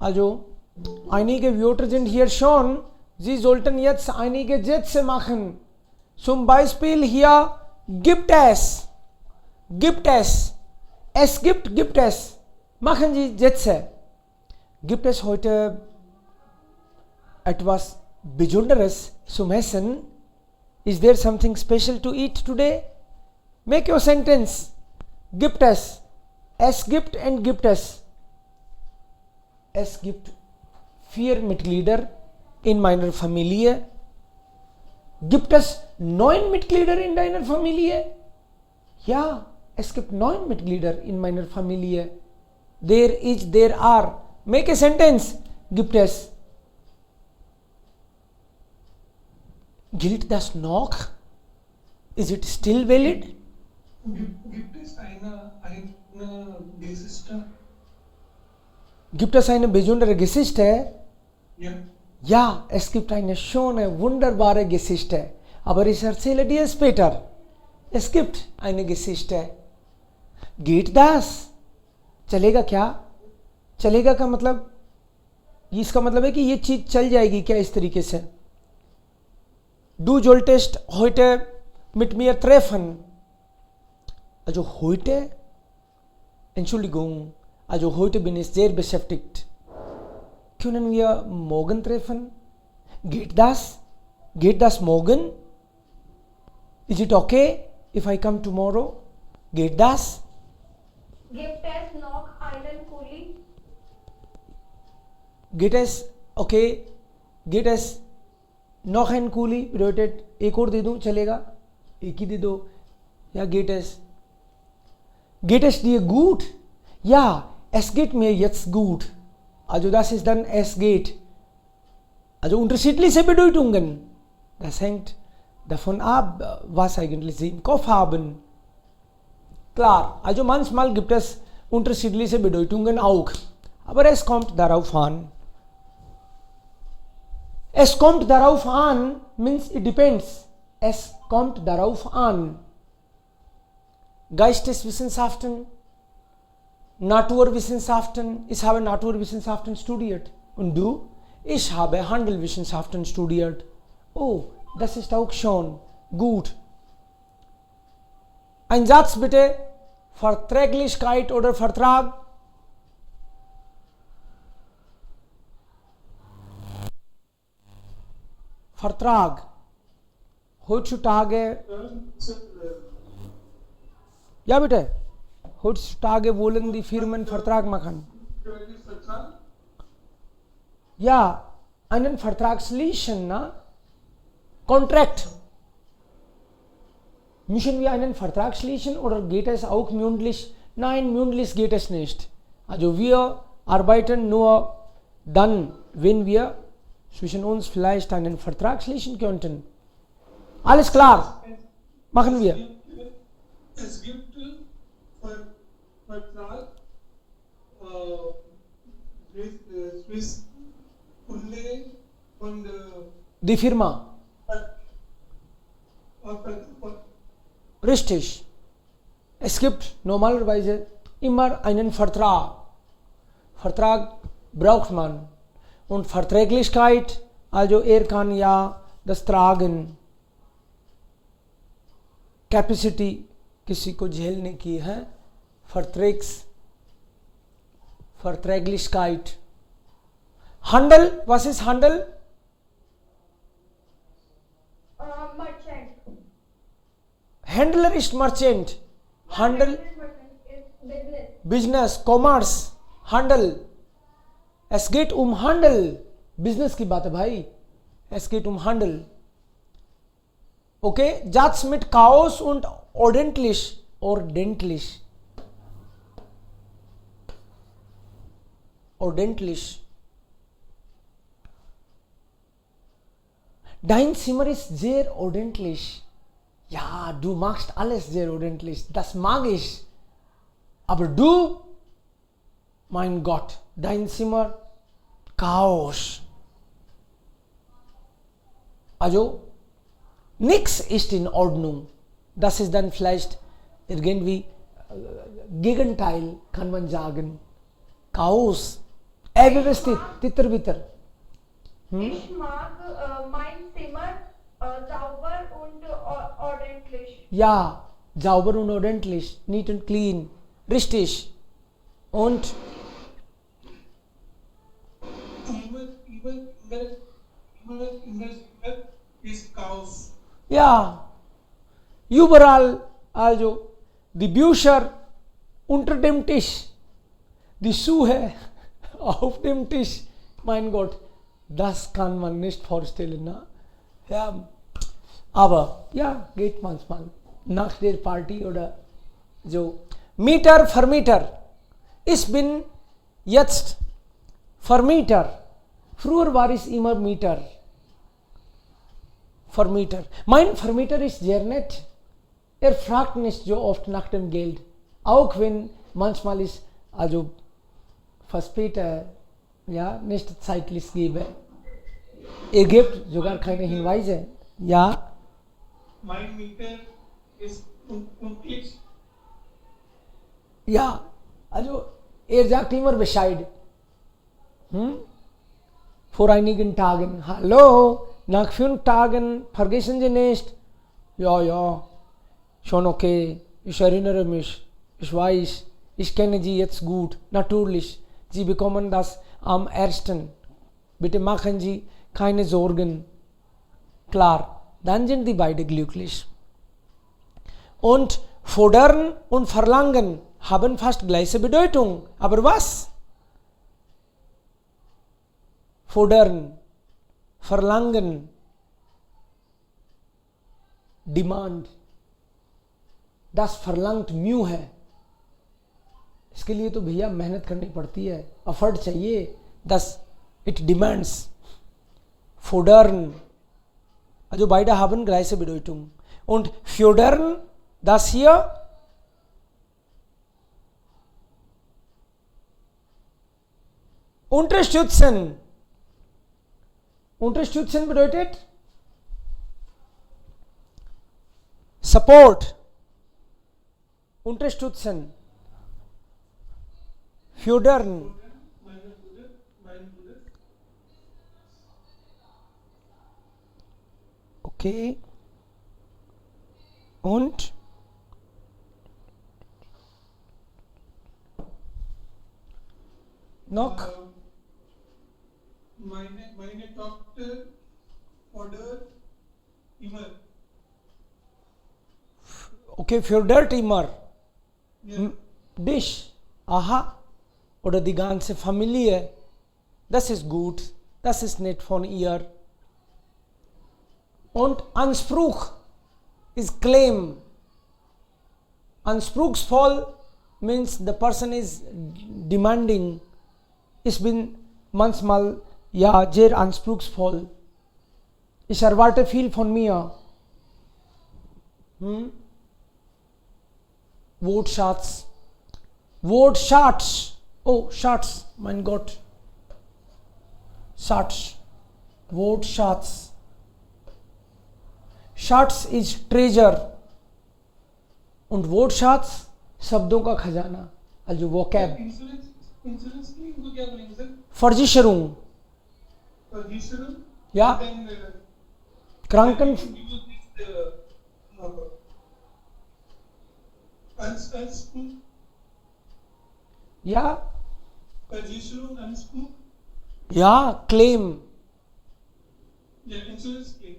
Also, einige Wörter sind hier schon. Sie sollten jetzt einige Sätze machen. Zum Beispiel hier gibt es. Gibt es. Es gibt, gibt es. Machen Sie Sätze. Gibt es heute etwas Besonderes zum Essen? Is there something special to eat today? Make your sentence. Gibt es. Es gibt und gibt es. Es gibt 4 Mitglieder in meiner Familie. Gibt es 9 Mitglieder in deiner Familie? Ja, es gibt 9 Mitglieder in meiner Familie. There is, there are. Make a sentence. Gibt es. Gilt das noch? Is it still valid? Gibt es eine Geschichte? Gibt es eine besondere Geschichte? Ja. Ja, es gibt eine schöne, wunderbare Geschichte. Aber ich erzähle dir später. Es gibt eine Geschichte. Geht das? चलेगा क्या? चलेगा का मतलब, इसका मतलब है कि ये चीज चल जाएगी क्या इस तरीके से. Du solltest heute mit mir treffen. Also heute, Entschuldigung, also heute bin ich sehr beschäftigt. Können wir morgen treffen? Geht das? Geht das morgen? Is it okay if I come tomorrow? Geht das? Gibt es noch einen Kuli? Geht es okay? Geht es noch ein Kuli? bedeutet एक और दे दूं चलेगा, एक ही दे दो. Ja, geht es. Geht es dir gut? Ja, es geht mir jetzt gut. Also das ist dann es geht. Also unterschiedliche Bedeutungen. Das hängt davon ab, was eigentlich Sie im Kopf haben. Klar, also manchmal gibt es unterschiedliche Bedeutungen auch. Aber es kommt darauf an. Es kommt darauf an means it depends. Es kommt darauf an. Geisteswissenschaften, Naturwissenschaften. Ich habe Naturwissenschaften studiert. Und du? Ich habe Handelwissenschaften studiert. Oh, das ist auch schon gut. Ein Satz bitte. Verträglichkeit oder Vertrag. Vertrag. Heutzutage. Ja bitte. Heutzutage wollen die Firmen Vertrag machen. Ja, einen Vertrag schließen, na? Contract. Müssen wir einen Vertrag schließen oder geht es auch mündlich? Nein, mündlich geht es nicht. Also wir arbeiten nur dann, wenn wir zwischen uns vielleicht einen Vertrag schließen könnten. Alles klar, machen wir. Es gibt Vertrag Swiss Kunde und Die Firma. Richtig. Es gibt normalerweise immer einen Vertrag. Vertrag braucht man. Und Verträglichkeit, also er kann ja das tragen. Capacity किसी को झेलने की है. Verträglichkeit. Handel, was ist Handel? Merchant. Händler ist Merchant. Handel, Business. Business, Commerce, Handel. Es geht Handel. Business की बात है भाई. Es geht Handel. Okay, Satz mit Chaos und ordentlich. Ordentlich. Ordentlich. Dein Zimmer ist sehr ordentlich. Ja, du machst alles sehr ordentlich. Das mag ich. Aber du, mein Gott, dein Zimmer, Chaos. Also, nichts ist in Ordnung. Das ist dann vielleicht irgendwie Gegenteil, kann man sagen. Chaos. अव्यवस्थित, तितर बितर. Ich mag mein Zimmer sauber und ordentlich. Ja, sauber und ordentlich, neat and clean, richtig. Und Immer in der Zimmer ist Chaos. ja, überall, also die Bücher unter dem Tisch, die Schuhe auf dem Tisch, mein Gott, das kann man nicht vorstellen, ne? Ja, aber ja, geht manchmal nach der Party oder so. Mieter, Vermieter. Ich bin jetzt Vermieter. Früher war ich immer Mieter. Vermieter. Mein Vermieter ist sehr nett. Er fragt nicht so oft nach dem Geld. Auch wenn manchmal ich also verspäte, ja, nicht zeitlich gebe. Er gibt sogar keine Hinweise. Ja, Mein Mieter ist pünktlich. ja, also er sagt immer Bescheid. Vor einigen Tagen. Hallo, nach 5 Tagen vergessen Sie nicht. Ja, ja, schon okay. Ich erinnere mich. Ich weiß, ich kenne Sie jetzt gut. Natürlich, Sie bekommen das am 1. Bitte machen Sie keine Sorgen. Klar, dann sind die beide glücklich. Und fordern und verlangen haben fast gleiche Bedeutung. Aber was? Fordern, verlangen, demand. Das verlangt mu है. इसके लिए तो भैया मेहनत करनी पड़ती है, effort चाहिए. Das it demands. Fordern. Also beide haben gleiche Bedeutung. Und fordern, das hier unterstützen. Unterstützen bedeutet Support. Unterstützen. Fördern. Mein Bruder. Okay. Und noch? Meine Tochter ordert immer. Okay, fördert immer. Ja. Dich. Aha. Oder die ganze Familie. Das ist gut. Das ist nett von ihr. Und Anspruch ist claim. Anspruchsvoll means the person is demanding. Ich bin manchmal ja sehr anspruchsvoll. Ich erwarte viel von mir. Wortschatz. Wortschatz. Oh, Schatz, mein Gott. Schatz. Wortschatz. Schatz is treasure. Und Wortschatz शब्दों का खजाना. Also vocab. Insurance की इनको क्या बोलेंगे sir? Versicherung. Versicherung. Ja. Then Kranken. Anspruch. Ja. Versicherung, Anspruch. Ja. Claim. Yeah, insurance claim.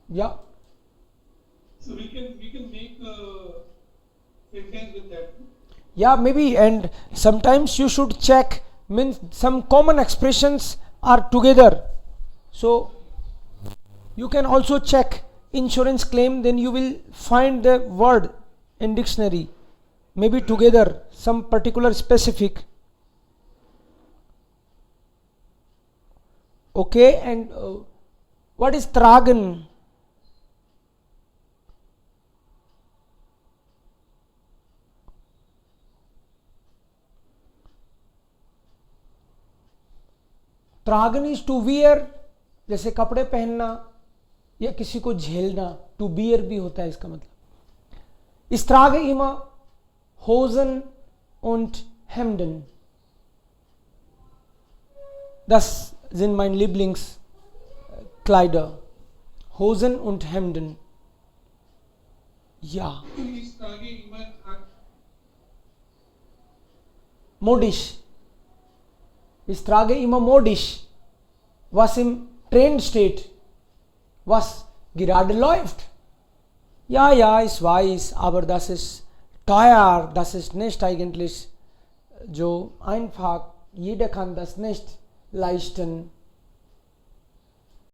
Ja. So we can make a sentence with that. Yeah, maybe. And sometimes you should check. Means some common expressions are together. So you can also check insurance claim. Then you will find the word in dictionary. Maybe together some particular specific. Okay, and what is tragen? Tragen is to wear, जैसे कपड़े पहनना या किसी को झेलना. To bear भी होता है इसका मतलब. Ich trage immer Hosen und Hemden. Das sind meine Lieblingskleider. Hosen und Hemden. Ja. Ich trage immer Modisch. Ich trage immer modisch, was im Trend steht, was gerade läuft. Ja, ja, ich weiß, aber das ist teuer, das ist nicht eigentlich so einfach. Jeder kann das nicht leisten.